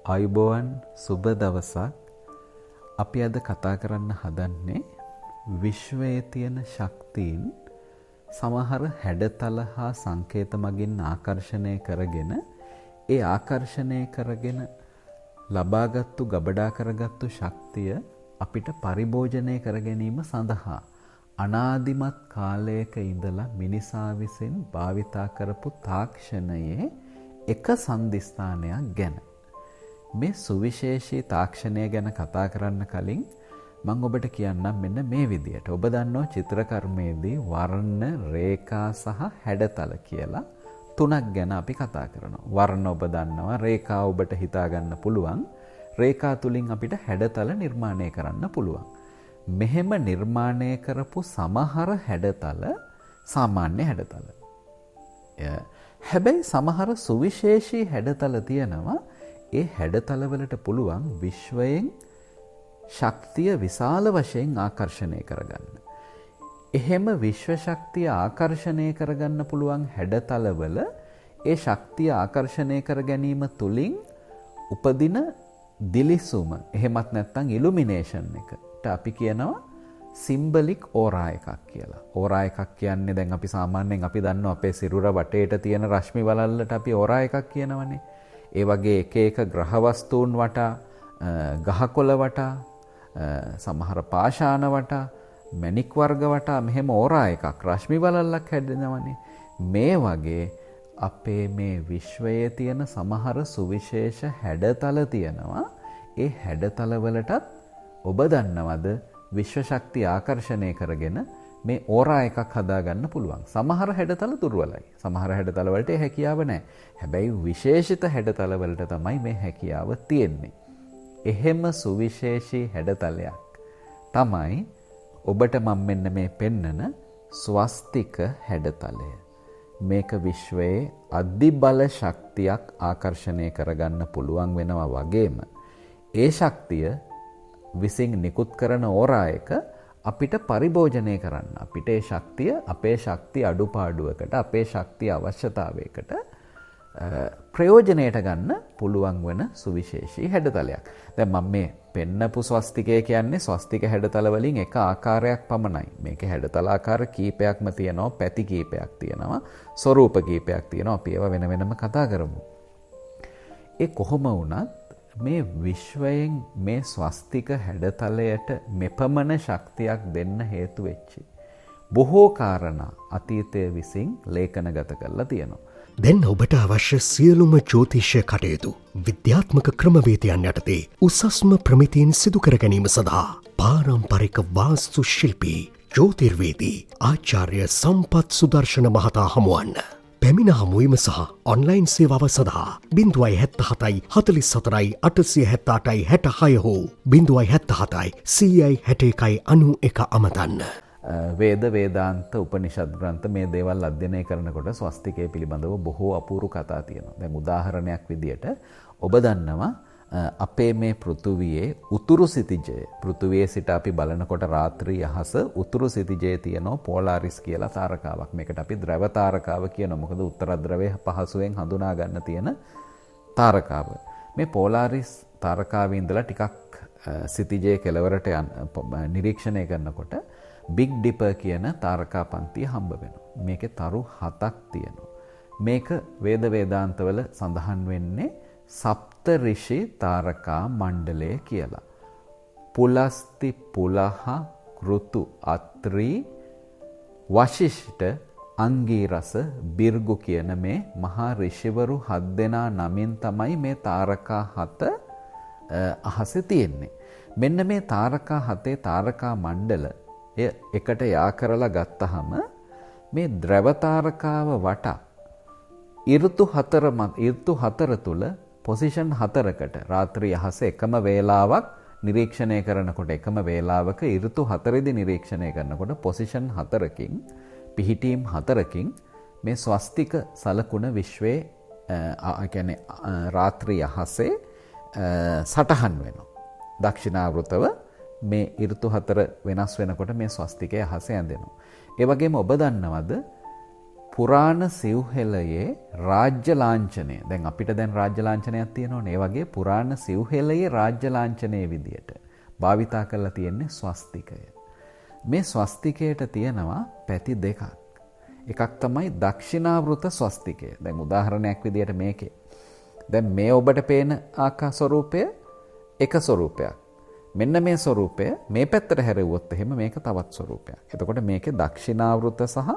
ආයුබෝවන් සුබ දවසක්. අපි අද කතා කරන්න හදන්නේ විශ්වයේ තියෙන ශක්තියින් සමහර හැඩතල හා සංකේත මගින් ආකර්ෂණය කරගෙන ඒ ආකර්ෂණය කරගෙන ලබාගත්තු ගබඩා කරගත්තු ශක්තිය අපිට පරිභෝජනය කර ගැනීම සඳහා අනාදිමත් කාලයක ඉඳලා මිනිසා විසින් භාවිතා කරපු තාක්ෂණයේ එක සන්ධිස්ථානයක් ගැන. මේ සුවිශේෂී තාක්ෂණය ගැන කතා කරන්න කලින් මම ඔබට කියන්නම් මෙන්න මේ විදියට. ඔබ දන්නවා චිත්‍රකර්මයේදී වර්ණ, රේඛා සහ හැඩතල කියලා තුනක් ගැන අපි කතා කරනවා. වර්ණ ඔබ දන්නවා, රේඛා ඔබට හිතා ගන්න පුළුවන්. රේඛා තුලින් අපිට හැඩතල නිර්මාණය කරන්න පුළුවන්. මෙහෙම නිර්මාණය කරපු සමහර හැඩතල සාමාන්‍ය හැඩතල. හැබැයි සමහර සුවිශේෂී හැඩතල තියෙනවා. ඒ හැඩතල වලට පුළුවන් විශ්වයෙන් ශක්තිය විශාල වශයෙන් ආකර්ෂණය කරගන්න. එහෙම විශ්ව ශක්තිය ආකර්ෂණය කරගන්න පුළුවන් හැඩතලවල ඒ ශක්තිය ආකර්ෂණය කර ගැනීම තුලින් උපදින දිලිසුම, එහෙමත් නැත්නම් ඉලුමිනේෂන් එකට අපි කියනවා සිම්බලික් ඕරා එකක් කියලා. ඕරා එකක් කියන්නේ දැන් අපි සාමාන්‍යයෙන් අපි දන්නවා අපේ සිරුර වටේට තියෙන රශ්මි වලල්ලට අපි ඕරා එකක් කියනවනේ. ඒ වගේ එක එක ග්‍රහ වස්තුන් වටා, ගහකොළ වටා, සමහර පාෂාණ වටා, මැණික් වර්ග වටා මෙහෙම ඕරා එකක් රශ්මි වලල්ලක් හැදෙනවනේ. මේ වගේ අපේ මේ විශ්වයේ තියෙන සමහර සුවිශේෂ හැඩතල තියෙනවා. ඒ හැඩතල වලටත් ඔබ දන්නවද විශ්ව ශක්තිය ආකර්ෂණය කරගෙන මේ ඕරා එකක් හදාගන්න පුළුවන්. සමහර හැඩතල දුර්වලයි. සමහර හැඩතල වලට ඒ හැකියාව නැහැ. හැබැයි විශේෂිත හැඩතල වලට තමයි මේ හැකියාව තියෙන්නේ. එහෙම සුවිශේෂී හැඩතලයක් තමයි ඔබට මම මෙන්න මේ පෙන්නන ස්වස්තික හැඩතලය. මේක විශ්වයේ අධිබල ශක්තියක් ආකර්ෂණය කරගන්න පුළුවන් වෙනවා වගේම ඒ ශක්තිය විසින් නිකුත් කරන ඕරා එක අපිට පරිභෝජනය කරන්න, අපිට ඒ ශක්තිය අපේ ශක්තිය අඩුපාඩුවකට, අපේ ශක්තිය අවශ්‍යතාවයකට ප්‍රයෝජනයට ගන්න පුළුවන් වෙන සුවිශේෂී හැඩතලයක්. දැන් මම මේ පෙන්නපු ස්වස්තිකය කියන්නේ ස්වස්තික හැඩතල වලින් එක ආකාරයක් පමණයි. මේකේ හැඩතල ආකාර කීපයක්ම තියෙනවා, පැති කීපයක් තියෙනවා, ස්වරූප කීපයක් තියෙනවා. අපි ඒවා වෙන වෙනම කතා කරමු. ඒ කොහොම වුණත් මේ විශ්වයෙන් මේ ස්වස්තික හැඩතලයට මෙපමණ ශක්තියක් දෙන්න හේතු වෙච්චි බොහෝ කාරණා අතීතයේ විසින් ලේඛනගත කරලා තියෙනවා. දැන් ඔබට අවශ්‍ය සියලුම ජ්‍යොතිෂ්‍ය කටයුතු විද්‍යාත්මක ක්‍රමවේදයන් යටතේ උසස්ම ප්‍රමිතියෙන් සිදු කර ගැනීම සඳහා පාරම්පරික වාස්තු ශිල්පී ජ්‍යොතිර්වේදී ආචාර්ය සම්පත් සුදර්ශන මහතා හමුවන්න. පැමිණ හමුවීම සහ ඔන්ලයින් සේවාව සඳහා 077 44 878 66 හෝ 077 161 91 අමතන්න. වේද වේදාන්ත උපනිෂද් ග්‍රන්ථ මේ දේවල් අධ්‍යයනය කරනකොට ස්වස්තිකය පිළිබඳව බොහෝ අපූර්ව කතා තියෙනවා. දැන් උදාහරණයක් විදියට ඔබ දන්නවා අපේ මේ පෘථුවියේ උතුරු සිතිජය, පෘථුවියේ සිට අපි බලනකොට රාත්‍රී අහස උතුරු සිතිජයේ තියෙනවා පෝලාරිස් කියලා තාරකාවක්. මේකට අපි ද්‍රව තාරකාව කියනවා. මොකද උත්තර ද්‍රවය පහසුවෙන් හඳුනා ගන්න තියෙන තාරකාව. මේ පෝලාරිස් තාරකාවේ ඉඳලා ටිකක් සිතිජයේ කෙළවරට නිරීක්ෂණය කරනකොට බිග් ඩිපර් කියන තාරකා පන්තිය හම්බ වෙනවා. මේකේ තරු 7ක් තියෙනවා. මේක වේද වේදාන්තවල සඳහන් වෙන්නේ සප්ත ඍෂි තාරකා මණ්ඩලය කියලා. පුලස්ති, පුලහ, කෘතු, අත්‍රි, වශිෂ්ඨ, අංගීරස, බිර්ගු කියන මේ මහා ඍෂිවරු 7 දෙනා නමින් තමයි මේ තාරකා 7 අහසේ තියෙන්නේ. මෙන්න මේ තාරකා 7 තාරකා මණ්ඩල එකට යා කරලා ගත්තහම මේ ද්‍රව තාරකාව වටා ඍතු 4 තුල පොසිෂන් 4කට රාත්‍රී අහස එකම වේලාවක් නිරීක්ෂණය කරනකොට, එකම වේලාවක ඍතු 4දී නිරීක්ෂණය කරනකොට පොසිෂන් 4කින්, පිහිටීම් 4කින් මේ ස්වස්තික සලකුණ විශ්වයේ කියන්නේ රාත්‍රී අහසේ සටහන් වෙනවා. දක්ෂිනාවෘතව මේ ඍතු 4 වෙනස් වෙනකොට මේ ස්වස්තිකය අහසේ ඇඳෙනවා. ඒ වගේම ඔබ දන්නවද පුරාණ සිව්හෙළයේ රාජ්‍ය ලාංඡනය. දැන් අපිට දැන් රාජ්‍ය ලාංඡනයක් තියෙනවනේ. ඒ වගේ පුරාණ සිව්හෙළයේ රාජ්‍ය ලාංඡනයේ විදියට භාවිතා කරලා තියෙන්නේ ස්වස්තිකය. මේ ස්වස්තිකයට තියෙනවා පැති දෙකක්. එකක් තමයි දක්ෂිනාවෘත ස්වස්තිකය. දැන් උදාහරණයක් විදියට මේකේ. දැන් මේ ඔබට පේන ආකාර ස්වරූපය එක ස්වරූපයක්. මෙන්න මේ ස්වරූපය මේ පැත්තට හැරෙව්වොත් එහෙම මේක තවත් ස්වරූපයක්. එතකොට මේකේ දක්ෂිනාවෘත සහ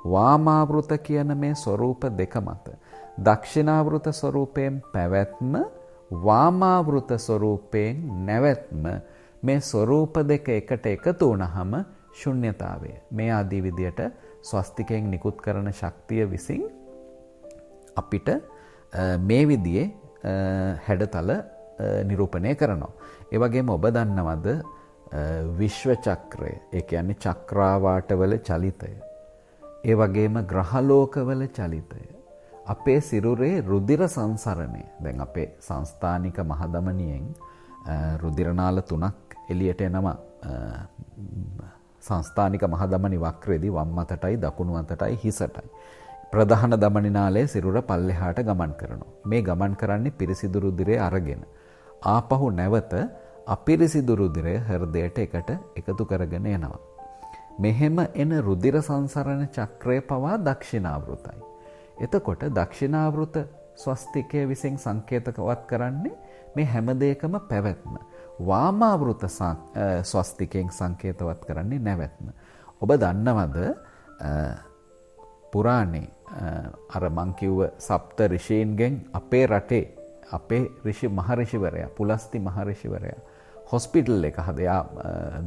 වාමාවෘත කියන මේ ස්වරූප දෙක මත දක්ෂිනාවෘත ස්වරූපයෙන් පැවැත්ම වාමාවෘත ස්වරූපයෙන් නැවැත්ම මේ ස්වරූප දෙක එකට එකතු වුණාම ශුන්්‍යතාවය. මේ ආදී විදියට ස්වස්තිකයෙන් නිකුත් කරන ශක්තිය විසින් අපිට මේ විදිහේ හැඩතල නිරූපණය කරනවා. ඒ වගේම ඔබ දන්නවද විශ්ව චක්‍රය, ඒ කියන්නේ චක්‍රාවාටවල චලිතය, ඒ වගේම ග්‍රහලෝකවල චලිතය, අපේ සිරුරේ රුධිර සංසරණය. දැන් අපේ සංස්ථානික මහධමනියෙන් රුධිර නාල 3ක් එළියට එනවා. සංස්ථානික මහධමනි වක්‍රයේදී වම් අතටයි දකුණු අතටයි හිසටයි. ප්‍රධාන ධමනි නාලය සිරුර පල්ලෙහාට ගමන් කරනවා. මේ ගමන් කරන්නේ පිරිසිදු රුධිරය අරගෙන. ආපහු නැවත අපිරිසිදු රුධිරය හෘදයට එකට එකතු කරගෙන එනවා. මෙහෙම එන රුධිර සංසරණ චක්‍රය පවා දක්ෂිනාවෘතයි. එතකොට දක්ෂිනාවෘත ස්වස්තිකය විසින් සංකේතවත් කරන්නේ මේ හැම දෙයකම පැවැත්ම. වාමාවෘත ස්වස්තිකයෙන් සංකේතවත් කරන්නේ නැවැත්ම. ඔබ දන්නවද පුරාණේ අර මං කිව්ව සප්ත ඍෂීන්ගෙන් අපේ රටේ අපේ මහරිෂිවරයා පුලස්ති මහරිෂිවරයා හොස්පිටල් එක හදයා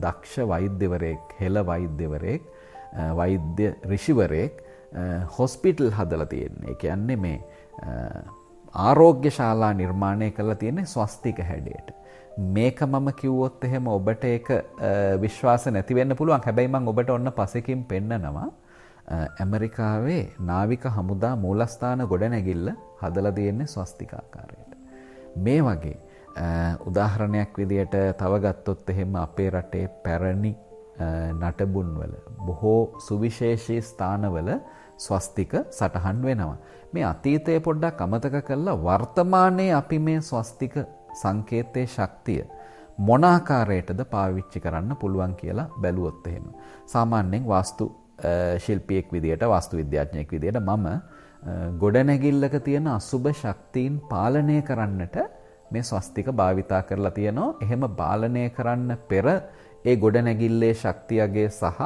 දක්ෂ වෛද්‍යවරයෙක්, හෙළ වෛද්‍යවරයෙක්, වෛද්‍ය ඍෂිවරයෙක් හොස්පිටල් හදලා තියෙන්නේ. ඒ කියන්නේ මේ ආරෝග්‍ය ශාලා නිර්මාණය කරලා තියෙන්නේ ස්වස්තික හැඩයට. මේක මම කිව්වොත් එහෙම ඔබට ඒක විශ්වාස නැති වෙන්න පුළුවන්. හැබැයි මම ඔබට ඔන්න පසෙකින් පෙන්නනවා. ඇමරිකාවේ නාවික හමුදා මූලස්ථාන ගොඩනැගිල්ල හදලා තියෙන්නේ ස්වස්තිකාකාරයට. මේ වගේ උදාහරණයක් විදියට තව ගත්තොත් එහෙම අපේ රටේ පැරණි නටබුන්වල බොහෝ සුවිශේෂී ස්ථානවල ස්වස්තික සටහන් වෙනවා. මේ අතීතය පොඩ්ඩක් අමතක කරලා වර්තමානයේ අපි මේ ස්වස්තික සංකේතයේ ශක්තිය මොන ආකාරයටද පාවිච්චි කරන්න පුළුවන් කියලා බැලුවොත් එහෙම. සාමාන්‍යයෙන් වාස්තු ශිල්පියෙක් විදියට, වාස්තු විද්‍යාඥයෙක් විදියට මම ගොඩනැගිල්ලක තියෙන අසුබ ශක්තියින් පාලනය කරන්නට මේ ස්වස්තික භාවිතා කරලා තියෙනවා. එහෙම පාලනය කරන්න පෙර ඒ ගොඩනැගිල්ලේ ශක්තියගේ සහ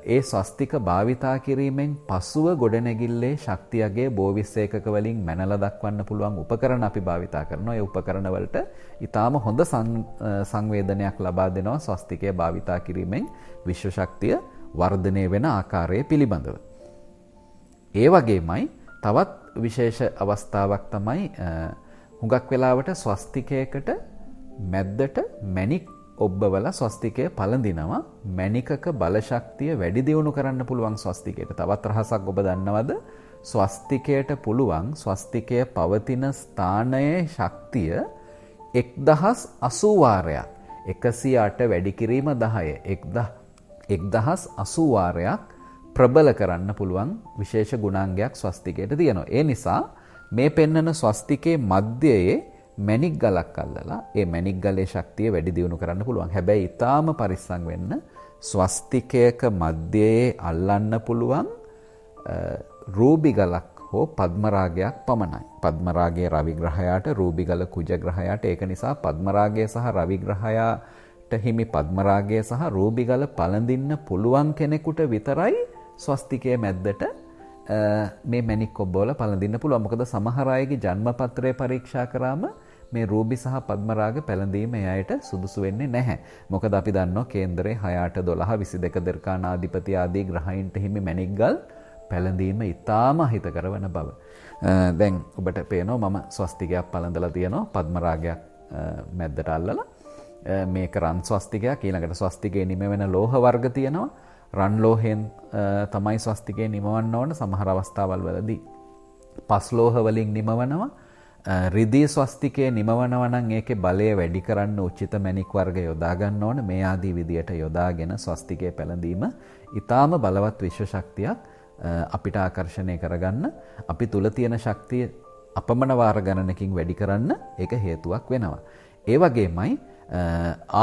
ඒ ස්වස්තික භාවිතා කිරීමෙන් පසුව ගොඩනැගිල්ලේ ශක්තියගේ බෝවිස් ඒකක වලින් මැනලා දක්වන්න පුළුවන් උපකරණ අපි භාවිතා කරනවා. ඒ උපකරණ වලට ඊටාම හොඳ සංවේදනයක් ලබා දෙනවා ස්වස්තිකය භාවිතා කිරීමෙන් විශ්ව ශක්තිය වර්ධනය වෙන ආකාරය පිළිබඳව. ඒ වගේමයි තවත් විශේෂ අවස්ථාවක් තමයි හුඟක් වෙලාවට ස්වස්තිකයකට මැද්දට මැණික් ඔබ්බවල ස්වස්තිකය පළඳිනවා. මැණිකක බලශක්තිය වැඩි දියුණු කරන්න පුළුවන් ස්වස්තිකයට. තවත් රහසක් ඔබ දන්නවද? ස්වස්තිකයට පුළුවන් ස්වස්තිකය පවතින ස්ථානයේ ශක්තිය 1080 වාරයක් 108 වැඩි කිරීම 10 1080 වාරයක් ප්‍රබල කරන්න පුළුවන් විශේෂ ගුණාංගයක් ස්වස්තිකයට තියෙනවා. ඒ නිසා මේ පෙන්වන ස්වස්තිකයේ මැදයේ මැණික් ගලක් අල්ලලා ඒ මැණික් ගලේ ශක්තිය වැඩි දියුණු කරන්න පුළුවන්. හැබැයි ඊටාම පරිස්සම් වෙන්න ස්වස්තිකයක මැදයේ අල්ලන්න පුළුවන් රූබි ගලක් හෝ පද්මරාගයක් පමණයි. පද්මරාගයේ රවි ග්‍රහයාට, රූබි ගල කුජ ග්‍රහයාට. ඒක නිසා පද්මරාගය සහ රවි ග්‍රහයාට හිමි පද්මරාගය සහ රූබි ගල පළඳින්න පුළුවන් කෙනෙකුට විතරයි ස්වස්තිකයේ මැද්දට මේ මැණික් ඔබ්බවල පළඳින්න පුළුවන්. මොකද සමහර අයගේ ජන්මපත්‍රය පරීක්ෂා කරාම මේ රූබි සහ පද්මරාග පැළඳීම එයාට සුදුසු වෙන්නේ නැහැ. මොකද අපි දන්නවා කේන්දරේ 6 8 12 22 දර්කානාධිපති ආදී ග්‍රහයින්ට හිමි මැණික් ගල් පැළඳීම ඉතාම අහිතකර වන බව. දැන් ඔබට පේනවා මම ස්වස්තිකයක් පළඳලා තියෙනවා පද්මරාගයක් මැද්දට අල්ලලා. මේක රන් ස්වස්තිකයක්. ඊළඟට ස්වස්තිකයේ නිම වෙන ලෝහ වර්ග තියෙනවා. රන් ලෝහයෙන් තමයි ස්වස්තිකේ නිමවන්න ඕන. සමහර අවස්ථාවල් වලදී පස් ලෝහ වලින් නිමවනවා. රිදී ස්වස්තිකේ නිමවනවා නම් ඒකේ බලය වැඩි කරන්න උචිත මැණික් වර්ග යොදා ගන්න ඕන. මේ ආදී විදියට යොදාගෙන ස්වස්තිකේ පැළඳීම ඊටාම බලවත් විශ්ව ශක්තියක් අපිට ආකර්ෂණය කරගන්න අපි තුල තියෙන ශක්තිය අපමණ වාර ගණනකින් වැඩි කරන්න ඒක හේතුවක් වෙනවා. ඒ වගේමයි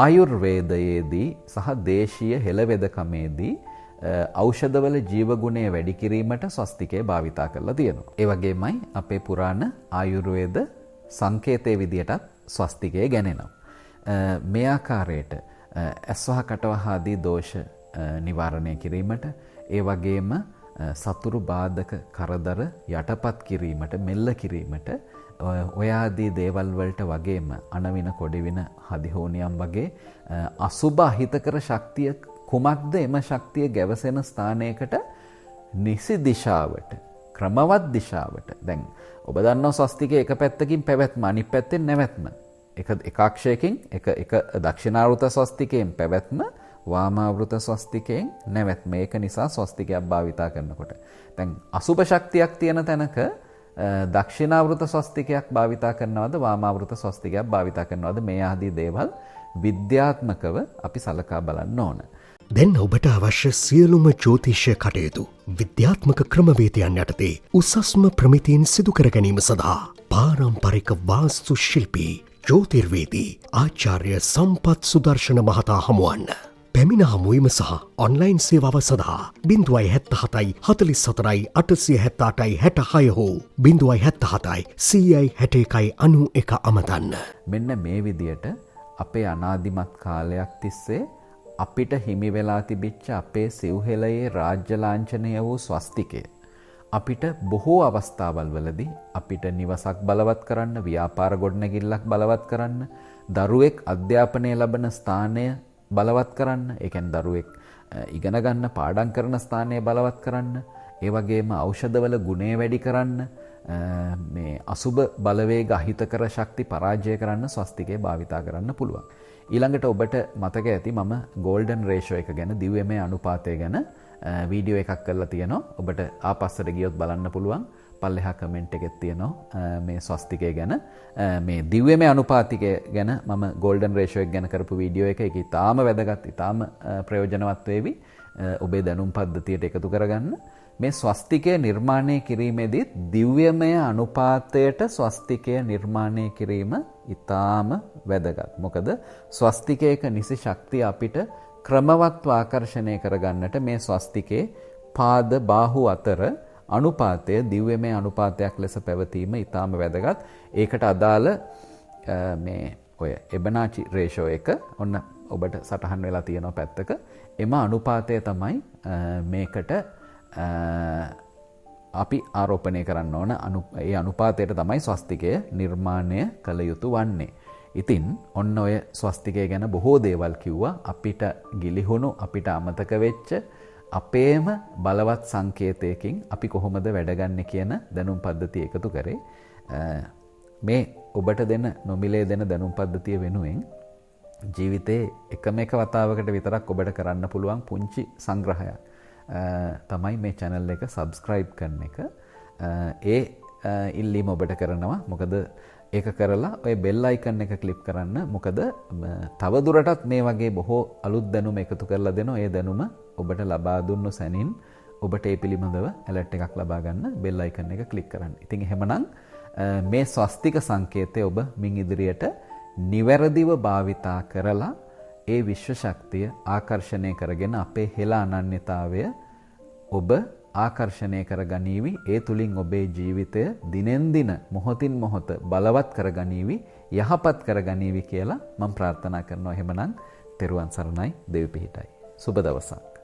ආයුර්වේදයේදී සහ දේශීය හෙළවෙදකමේදී ඖෂධවල ජීවගුණය වැඩි කිරීමට ස්වස්තිකය භාවිතා කරලා තියෙනවා. ඒ වගේමයි අපේ පුරාණ ආයුර්වේද සංකේතයේ විදියටත් ස්වස්තිකය ගැනෙනවා. මේ ආකාරයට ඇස්වහ කටවහ ආදී දෝෂ නිවාරණය කිරීමට ඒ වගේම සතුරු බාධක කරදර යටපත් කිරීමට මෙල්ල කිරීමට ඔය ආදී දේවල් වලට වගේම අනවින කොඩිවින හදිහෝනියම් වගේ අසුබ අහිතකර ශක්තිය කුමක්ද එම ශක්තිය ගැවසෙන ස්ථානයකට නිසි දිශාවට ක්‍රමවත් දිශාවට දැන් ඔබ දන්නවා ස්වස්තිකයේ එක පැත්තකින් පැවැත්ම අනිත් පැත්තෙන් නැවැත්ම එක අක්ෂයකින් එක දක්ෂිණාවෘත ස්වස්තිකයෙන් පැවැත්ම වාමාවෘත ස්වස්තිකයෙන් නැවැත්ම ඒක නිසා ස්වස්තිකයක් භාවිතා කරනකොට දැන් අසුබ ශක්තියක් තියෙන තැනක දක්ෂිණාවෘත ස්වස්තිකයක් භාවිතා කරනවද වාමාවෘත ස්වස්තිකයක් භාවිතා කරනවද මේ ආදී දේවල් විද්‍යාත්මකව අපි සලකා බලන්න ඕන. දැන් ඔබට අවශ්‍ය සියලුම ජ්‍යෝතිෂ්‍ය කටයුතු විද්‍යාත්මක ක්‍රමවේදයන් යටතේ උසස්ම ප්‍රමිතියෙන් සිදු කර ගැනීම සඳහා පාරම්පරික වාස්තු ශිල්පී ජ්‍යෝතිර්වේදී ආචාර්ය සම්පත් සුදර්ශන මහතා හමුවන්න. පැමිණ හමුවීම සහ ඔන්ලයින් සේවාව සඳහා 077 44 878 66 හෝ 077 161 91 අමතන්න. මෙන්න මේ විදියට අපේ අනාදිමත් කාලයක් තිස්සේ අපිට හිමි වෙලා තිබිච්ච අපේ සිව්හෙළයේ රාජ්‍ය ලාංඡනය වූ ස්වස්තිකය අපිට බොහෝ අවස්ථාවල් වලදී අපිට නිවසක් බලවත් කරන්න, ව්‍යාපාර ගොඩනැගිල්ලක් බලවත් කරන්න, දරුවෙක් අධ්‍යාපනය ලබන ස්ථානය බලවත් කරන්න, ඒ කියන්නේ දරුවෙක් ඉගෙන ගන්න පාඩම් කරන ස්ථානය බලවත් කරන්න, ඒ වගේම ඖෂධවල ගුණය වැඩි කරන්න, මේ අසුබ බලවේග අහිතකර ශක්ති පරාජය කරන්න ස්වස්තිකය භාවිතා කරන්න පුළුවන්. ඊළඟට ඔබට මතක ඇති මම ගෝල්ඩන් රේෂෝ එක ගැන දිව්‍යමය අනුපාතය ගැන වීඩියෝ එකක් කරලා තියෙනවා. ඔබට ආපස්සට ගියොත් බලන්න පුළුවන්. පල්ලෙහා කමෙන්ට් එකෙත් තියෙනවා මේ ස්වස්තිකය ගැන මේ දිව්‍යමය අනුපාතිකය ගැන මම ගෝල්ඩන් රේෂෝ එක ගැන කරපු වීඩියෝ එක. ඒක ඉතාම වැදගත්, ඉතාම ප්‍රයෝජනවත් වේවි ඔබේ දැනුම් පද්ධතියට එකතු කරගන්න. මේ ස්වස්තිකය නිර්මාණය කිරීමේදී දිව්‍යමය අනුපාතයට ස්වස්තිකය නිර්මාණය කිරීම ඉතාම වැදගත්. මොකද ස්වස්තිකයක නිසි ශක්තිය අපිට ක්‍රමවත්ව ආකර්ෂණය කරගන්නට මේ ස්වස්තිකේ පාද බාහුව අතර අනුපාතය දිව්‍යමය අනුපාතයක් ලෙස පැවතීම ඉතාම වැදගත්. ඒකට අදාළ මේ ඔය එබනාචි රේෂෝ එක ඔන්න ඔබට සටහන් වෙලා තියෙනවා පැත්තක. එම අනුපාතය තමයි මේකට අපි ආරෝපණය කරන්න ඕන. ඒ අනුපාතයට තමයි ස්වස්තිකය නිර්මාණය කළ යුතු වන්නේ. ඉතින් ඔන්න ඔය ස්වස්තිකය ගැන බොහෝ දේවල් කිව්වා. අපිට ගිලිහුණු, අපිට අමතක වෙච්ච අපේම බලවත් සංකේතයකින් අපි කොහොමද වැඩගන්නේ කියන දැනුම් පද්ධතිය එකතු කරේ. මේ ඔබට දෙන නොමිලේ දෙන දැනුම් පද්ධතිය වෙනුවෙන් ජීවිතේ එකම එක වතාවකට විතරක් ඔබට කරන්න පුළුවන් පුංචි සංග්‍රහයක් තමයි මේ channel එක subscribe කරන එක. ඒ ඉල්ලීම ඔබට කරනවා. මොකද ඒක කරලා ඔය bell icon එක click කරන්න. මොකද තව දුරටත් මේ වගේ බොහෝ අලුත් දැනුම එකතු කරලා දෙනවා. ඒ දැනුම ඔබට ලබා දුන්නු සැනින් ඔබට ඒ පිළිබඳව alert එකක් ලබා ගන්න bell icon එක click කරන්න. ඉතින් එහෙමනම් මේ ස්වස්තික සංකේතය ඔබ මින් ඉදිරියට නිවැරදිව භාවිතා කරලා ඒ විශ්ව ශක්තිය ආකර්ෂණය කරගෙන අපේ හෙළ අනන්‍යතාවය ඔබ ආකර්ෂණය කරගනීවි. ඒ තුලින් ඔබේ ජීවිතය දිනෙන් දින මොහොතින් මොහොත බලවත් කරගනීවි, යහපත් කරගනීවි කියලා මම ප්‍රාර්ථනා කරනවා. එහෙමනම් තෙරුවන් සරණයි, දෙවි පිහිටයි. සුබ දවසක්.